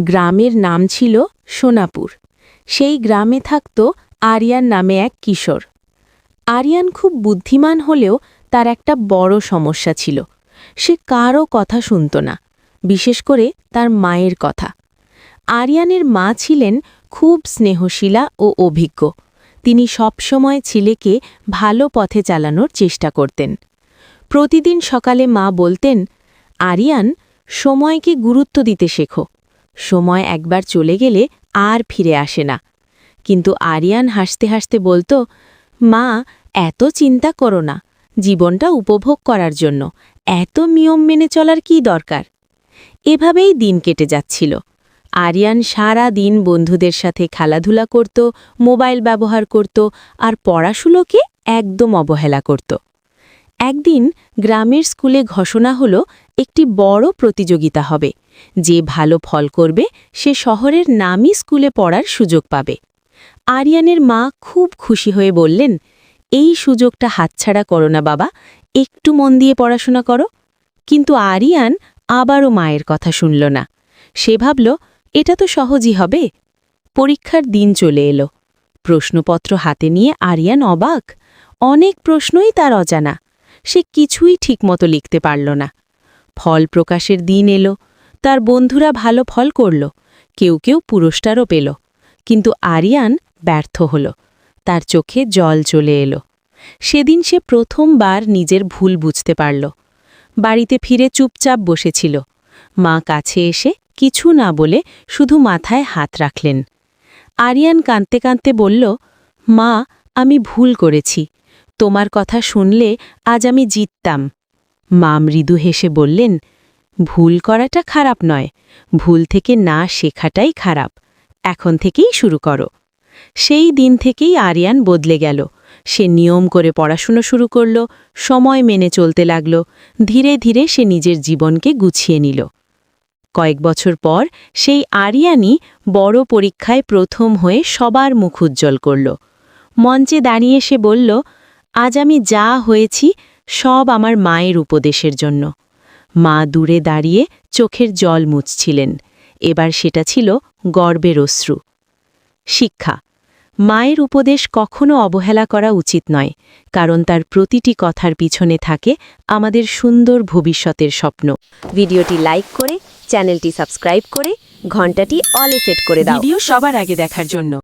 গ্রামের নাম ছিল সোনাপুর। সেই গ্রামে থাকত আরিয়ান নামে এক কিশোর। আরিয়ান খুব বুদ্ধিমান হলেও তার একটা বড় সমস্যা ছিল। সে কারও কথা শুনত না, বিশেষ করে তার মায়ের কথা। আরিয়ানের মা ছিলেন খুব স্নেহশীলা ও অভিজ্ঞ। তিনি সবসময় ছেলেকে ভালো পথে চালানোর চেষ্টা করতেন। প্রতিদিন সকালে মা বলতেন, আরিয়ান, সময়কে গুরুত্ব দিতে শেখো। সময় একবার চলে গেলে আর ফিরে আসে না। কিন্তু আরিয়ান হাসতে হাসতে বলতো, মা, এত চিন্তা করো না, জীবনটা উপভোগ করার জন্য এত নিয়ম মেনে চলার কি দরকার। এভাবেই দিন কেটে যাচ্ছিল। আরিয়ান সারা দিন বন্ধুদের সাথে খেলাধুলা করত, মোবাইল ব্যবহার করত আর পড়াশুনোকে একদম অবহেলা করত। একদিন গ্রামের স্কুলে ঘোষণা হলো একটি বড় প্রতিযোগিতা হবে। যে ভালো ফল করবে সে শহরের নামী স্কুলে পড়ার সুযোগ পাবে। আরিয়ানের মা খুব খুশি হয়ে বললেন, এই সুযোগটা হাতছাড়া করো না বাবা, একটু মন দিয়ে পড়াশোনা করো। কিন্তু আরিয়ান আবারও মায়ের কথা শুনল না। সে ভাবল, এটা তো সহজই হবে। পরীক্ষার দিন চলে এলো। প্রশ্নপত্র হাতে নিয়ে আরিয়ান অবাক। অনেক প্রশ্নই তার অজানা। সে কিছুই ঠিকমতো লিখতে পারল না। ফল প্রকাশের দিন এলো। তার বন্ধুরা ভালো ফল করল, কেউ কেউ পুরস্কারও পেল। কিন্তু আরিয়ান ব্যর্থ হল। তার চোখে জল চলে এলো। সেদিন সে প্রথমবার নিজের ভুল বুঝতে পারল। বাড়িতে ফিরে চুপচাপ বসেছিল। মা কাছে এসে কিছু না বলে শুধু মাথায় হাত রাখলেন। আরিয়ান কাঁদতে কাঁদতে বলল, মা, আমি ভুল করেছি। তোমার কথা শুনলে আজ আমি জিততাম। মা মৃদু হেসে বললেন, ভুল করাটা খারাপ নয়, ভুল থেকে না শেখাটাই খারাপ। এখন থেকেই শুরু করো। সেই দিন থেকেই আরিয়ান বদলে গেল। সে নিয়ম করে পড়াশুনো শুরু করল, সময় মেনে চলতে লাগল। ধীরে ধীরে সে নিজের জীবনকে গুছিয়ে নিল। কয়েক বছর পর সেই আরিয়ানই বড় পরীক্ষায় প্রথম হয়ে সবার মুখ উজ্জ্বল করল। মঞ্চে দাঁড়িয়ে সে বলল, আজ আমি যা হয়েছি সব আমার মায়ের উপদেশের জন্য। মা দূরে দাঁড়িয়ে চোখের জল মুছছিলেন। এবার সেটা ছিল গর্বের অশ্রু। শিক্ষা: মায়ের উপদেশ কখনো অবহেলা করা উচিত নয়, কারণ তার প্রতিটি কথার পিছনে থাকে আমাদের সুন্দর ভবিষ্যতের স্বপ্ন। ভিডিওটি লাইক করে, চ্যানেলটি সাবস্ক্রাইব করে, ঘন্টাটি অলে সেট করে দাও ভিডিও সবার আগে দেখার জন্য